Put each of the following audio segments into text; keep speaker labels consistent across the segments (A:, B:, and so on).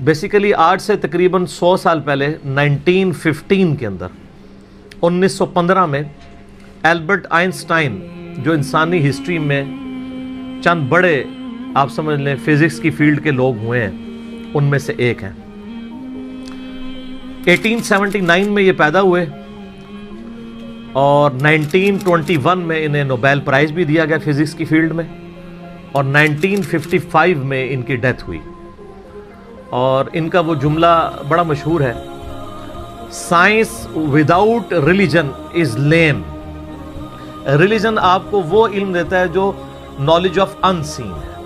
A: Basically آج سے تقریباً 100 سال پہلے 1915 کے اندر 1915 میں البرٹ آئنسٹائن جو انسانی ہسٹری میں چند بڑے آپ سمجھ لیں فزکس کی فیلڈ کے لوگ ہوئے ہیں ان میں سے ایک ہیں. 1879 میں یہ پیدا ہوئے اور 1921 میں انہیں نوبیل پرائز بھی دیا گیا فزکس کی فیلڈ میں اور 1955 میں ان کی ڈیتھ ہوئی. اور ان کا وہ جملہ بڑا مشہور ہے, science without religion is lame. Religion آپ کو وہ علم دیتا ہے جو نالج آف ان سین ہے,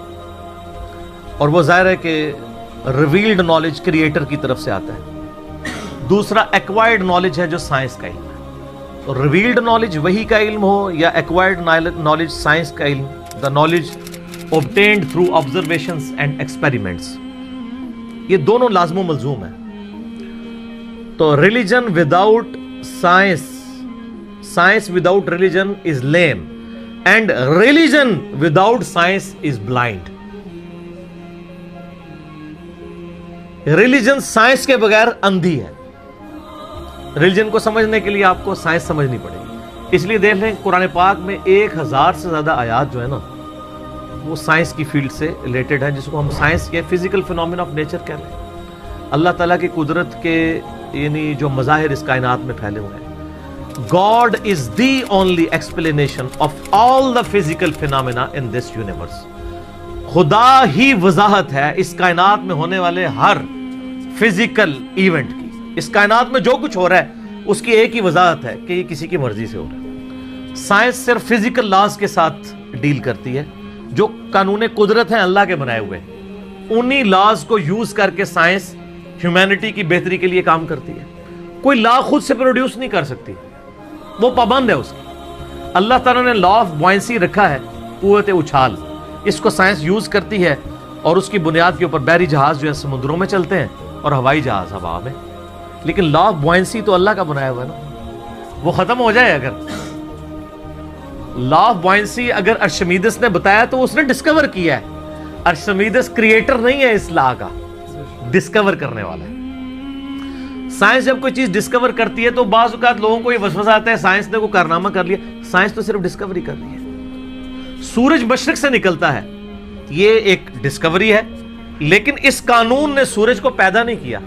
A: اور وہ ظاہر ہے کہ ریویلڈ نالج کریٹر کی طرف سے آتا ہے. دوسرا ایکوائرڈ نالج ہے جو سائنس کا علم ہے. تو ریویلڈ نالج وہی کا علم ہو یا ایکوائرڈ نالج سائنس کا علم, the knowledge obtained through observations and experiments, یہ دونوں لازم و ملزوم ہیں. تو religion without science, science without religion is lame, and religion without science is blind. Religion science کے بغیر اندھی ہے. ریلیجن کو سمجھنے کے لیے آپ کو سائنس سمجھنی پڑے گی. اس لیے دیکھ لیں قرآن پاک میں 1000 سے زیادہ آیات جو ہے نا وہ سائنس کی فیلڈ سے ریلیٹڈ ہیں, جس کو ہم سائنس کے فزیکل فینومینا آف نیچر کہہ رہے ہیں. اللہ تعالیٰ کی قدرت کے یعنی جو مظاہر اس کائنات میں پھیلے ہوئے ہیں. God is the only explanation of all the physical phenomena in this universe. خدا ہی وضاحت ہے اس کائنات میں ہونے والے ہر فزیکل ایونٹ کی. اس کائنات میں جو کچھ ہو رہا ہے اس کی ایک ہی وضاحت ہے کہ یہ کسی کی مرضی سے ہو رہا ہے. سائنس صرف فزیکل لاز کے ساتھ ڈیل کرتی ہے جو قانون قدرت ہیں اللہ کے بنائے ہوئے. انہی لاز کو یوز کر کے سائنس ہیومینٹی کی بہتری کے لیے کام کرتی ہے. کوئی لا خود سے پروڈیوس نہیں کر سکتی, وہ پابند ہے اس کی. اللہ تعالیٰ نے لا آف بوائنسی رکھا ہے, قوت اچھال, اس کو سائنس یوز کرتی ہے اور اس کی بنیاد کے اوپر بحری جہاز جو ہے سمندروں میں چلتے ہیں اور ہوائی جہاز ہوا میں. لیکن لا آف بوائنسی تو اللہ کا بنایا ہوا ہے نا, وہ ختم ہو جائے. اگر لا آف بوائنسی اگر ارشمیدس نے بتایا تو اس نے ڈسکور کیا ہے. ارشمیدس کریٹر نہیں ہے اس لا کا, ڈسکور کرنے والا ہے. سائنس جب کوئی چیز ڈسکور کرتی ہے تو بعض اوقات لوگوں کو یہ وسوسہ آتا ہے سائنس نے کوئی کارنامہ کر لیا. سائنس تو صرف ڈسکوری کر رہی ہے. سورج مشرق سے نکلتا ہے, یہ ایک ڈسکوری ہے, لیکن اس قانون نے سورج کو پیدا نہیں کیا.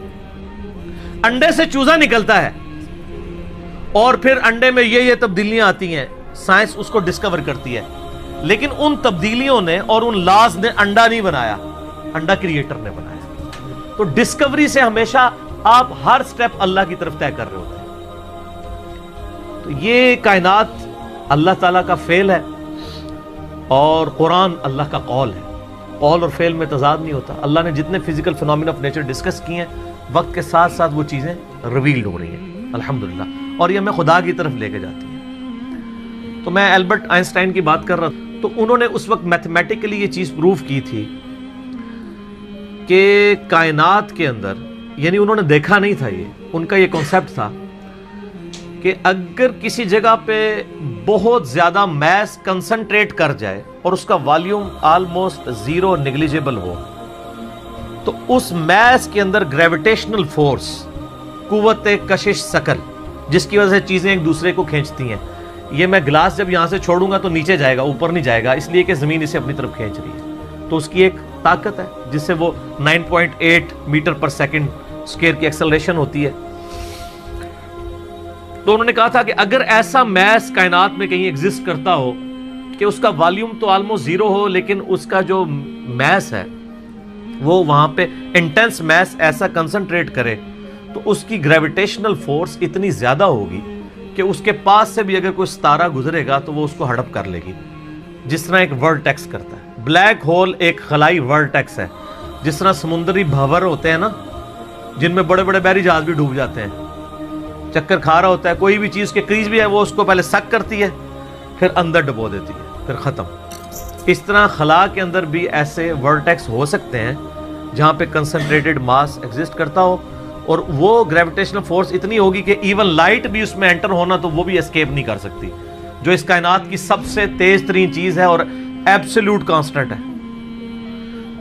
A: انڈے سے چوزا نکلتا ہے اور پھر انڈے میں یہ تبدیلیاں آتی ہیں, سائنس اس کو ڈسکور کرتی ہے, لیکن ان تبدیلیوں نے اور ان لاز نے انڈا نہیں بنایا, انڈا کریٹر نے بنایا. تو ڈسکوری سے ہمیشہ آپ ہر سٹیپ اللہ کی طرف طے کر رہے ہوتے ہیں. تو یہ کائنات اللہ تعالیٰ کا فعل ہے اور قرآن اللہ کا قول ہے. قول اور فعل میں تضاد نہیں ہوتا. اللہ نے جتنے physical phenomena of nature discuss کیے ہیں وقت کے ساتھ ساتھ وہ چیزیں ریویلڈ ہو رہی ہیں الحمدللہ, اور یہ ہمیں خدا کی طرف لے کے جاتی ہیں. تو میں البرٹ آئنسٹائن کی بات کر رہا تھا, تو انہوں نے اس وقت میتھمیٹیکلی یہ چیز پروف کی تھی کہ کائنات کے اندر, یعنی انہوں نے دیکھا نہیں تھا, یہ ان کا یہ کانسیپٹ تھا کہ اگر کسی جگہ پہ بہت زیادہ میس کنسنٹریٹ کر جائے اور اس کا والیوم آلموسٹ زیرو نیگلیجیبل ہو تو اس میس کے اندر گریویٹیشنل فورس, قوت کشش ثقل, جس کی وجہ سے چیزیں ایک دوسرے کو کھینچتی ہیں. یہ میں گلاس جب یہاں سے چھوڑوں گا تو نیچے جائے گا, اوپر نہیں جائے گا, اس لیے کہ زمین اسے اپنی طرف کھینچ رہی ہے. تو اس کی ایک طاقت ہے جس سے وہ 9.8 میٹر پر سیکنڈ اسکوائر کی ایکسلریشن ہوتی ہے. تو انہوں نے کہا تھا کہ اگر ایسا میس کائنات میں کہیں ایگزسٹ کرتا ہو کہ اس کا والیوم تو آلموسٹ زیرو ہو, لیکن اس کا جو میس ہے وہ وہاں پہ انٹینس میس ایسا کنسنٹریٹ کرے تو اس کی گریویٹیشنل فورس اتنی زیادہ ہوگی کہ اس کے پاس سے بھی اگر کوئی ستارہ گزرے گا تو وہ اس کو ہڑپ کر لے گی, جس طرح ایک ورٹیکس کرتا ہے. بلیک ہول ایک خلائی ورٹیکس ہے, جس طرح سمندری بھنور ہوتے ہیں نا جن میں بڑے بڑے بحری جہاز بھی ڈوب جاتے ہیں, چکر کھا رہا ہوتا ہے, کوئی بھی چیز کے کریز بھی ہے وہ اس کو پہلے سک کرتی ہے پھر اندر ڈبو دیتی ہے پھر ختم. اس طرح خلا کے اندر بھی ایسے ورٹیکس ہو سکتے ہیں جہاں پہ کنسنٹریٹڈ ماس ایگزسٹ کرتا ہو اور وہ گریویٹیشنل فورس اتنی ہوگی کہ ایون لائٹ بھی اس میں انٹر ہونا تو وہ بھی اسکیپ نہیں کر سکتی, جو اس کائنات کی سب سے تیز ترین چیز ہے اور ایبسولوٹ کانسٹنٹ ہے.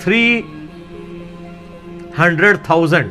A: 300,000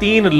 A: 3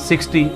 A: 60,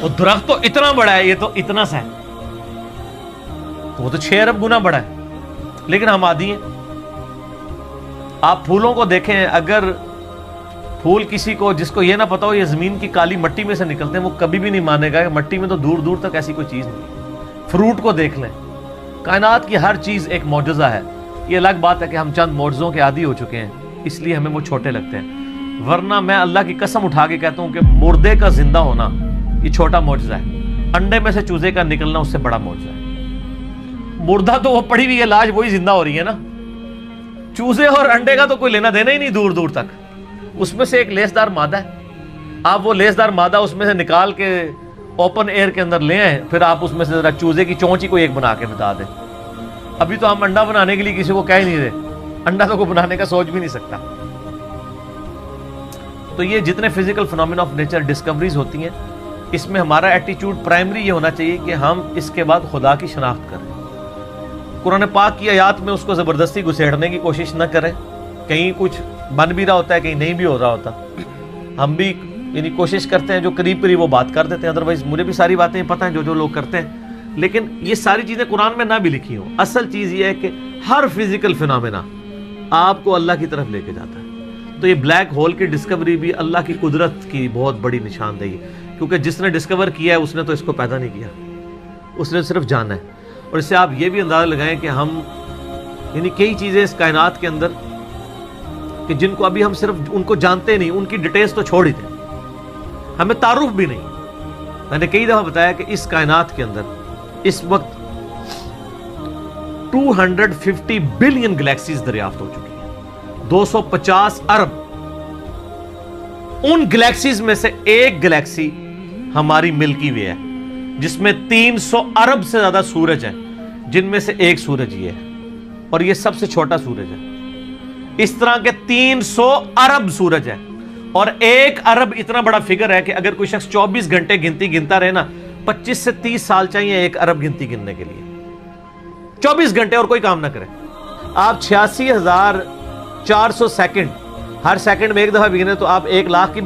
A: وہ درخت تو اتنا بڑا ہے، یہ تو اتنا سا ہے، وہ تو 6 ارب گنا بڑا ہے، لیکن ہم عادی ہیں۔ آپ پھولوں کو دیکھیں، اگر پھول کسی کو جس کو یہ نہ پتا ہو یہ زمین کی کالی مٹی میں سے نکلتے ہیں، وہ کبھی بھی نہیں مانے گا کہ مٹی میں تو دور دور تک ایسی کوئی چیز نہیں۔ فروٹ کو دیکھ لیں، کائنات کی ہر چیز ایک معجزہ ہے۔ یہ الگ بات ہے کہ ہم چند معجزوں کے عادی ہو چکے ہیں، اس لیے ہمیں وہ چھوٹے لگتے ہیں، ورنہ میں اللہ کی قسم اٹھا کے کہتا ہوں کہ مردے کا زندہ ہونا یہ چھوٹا معجزہ ہے، انڈے میں سے چوزے کا نکلنا اس سے بڑا معجزہ ہے۔ مردہ تو وہ پڑی ہوئی ہے لاش، وہی زندہ ہو رہی ہے نا، چوزے اور انڈے کا تو کوئی لینا دینا ہی نہیں دور دور تک۔ اس میں سے ایک لیسدار مادہ ہے، آپ وہ لیسدار مادہ اس میں سے نکال کے اوپن ایئر کے اندر لے آئیں، پھر آپ اس میں سے ذرا چوزے کی چونچ ہی کوئی ایک بنا کے بتا دیں۔ ابھی تو ہم انڈا بنانے کے لیے کسی کو کہہ ہی نہیں رہے، انڈا تو کوئی بنانے کا سوچ بھی نہیں سکتا۔ تو یہ جتنے physical phenomena of nature discoveries ہوتی ہیں، اس میں ہمارا ایٹیچیوڈ پرائمری یہ ہونا چاہیے کہ ہم اس کے بعد خدا کی شناخت کریں۔ قرآن پاک کی آیات میں اس کو زبردستی گھسیڑنے کی کوشش نہ کریں، کہیں کچھ بن بھی رہا ہوتا ہے، کہیں نہیں بھی ہو رہا ہوتا، ہم بھی یعنی کوشش کرتے ہیں جو قریب قریب وہ بات کر دیتے ہیں، ادروائز مجھے بھی ساری باتیں پتہ ہیں جو لوگ کرتے ہیں، لیکن یہ ساری چیزیں قرآن میں نہ بھی لکھی ہوں۔ اصل چیز یہ ہے کہ ہر فزیکل فینومینا آپ کو اللہ کی طرف لے کے جاتا ہے۔ تو یہ بلیک ہول کی ڈسکوری بھی اللہ کی قدرت کی بہت بڑی نشاندہی ہے، کیونکہ جس نے ڈسکور کیا ہے اس نے تو اس کو پیدا نہیں کیا، اس نے صرف جانا ہے۔ اور اس سے آپ یہ بھی اندازہ لگائیں کہ ہم یعنی کئی چیزیں اس کائنات کے اندر کہ جن کو ابھی ہم صرف ان کو جانتے نہیں، ان کی ڈیٹیلز تو چھوڑ ہی دیں، ہمیں تعارف بھی نہیں۔ میں نے کئی دفعہ بتایا کہ اس کائنات کے اندر اس وقت 250 بلین گلیکسیز دریافت ہو چکی ہیں، 250 ارب۔ ان گلیکسیز میں سے ایک گلیکسی ہماری ملکی وے ہے، جس میں 300 ارب سے زیادہ سورج ہیں، جن میں سے ایک سورج یہ ہے، اور یہ سب سے چھوٹا سورج ہے۔ اس طرح کے 300 ارب سورج ہے، اور 1 ارب اتنا بڑا فگر ہے کہ اگر کوئی شخص 24 گھنٹے گنتی گنتا رہے نا، 25 سے 30 سال چاہیے 1 ارب گنتی گننے کے لیے، 24 گھنٹے اور کوئی کام نہ کرے۔ آپ 86,400 سیکنڈ، ہر سیکنڈ میں ایک دفعہ بھی گنے تو آپ 1 لاکھ کی بھی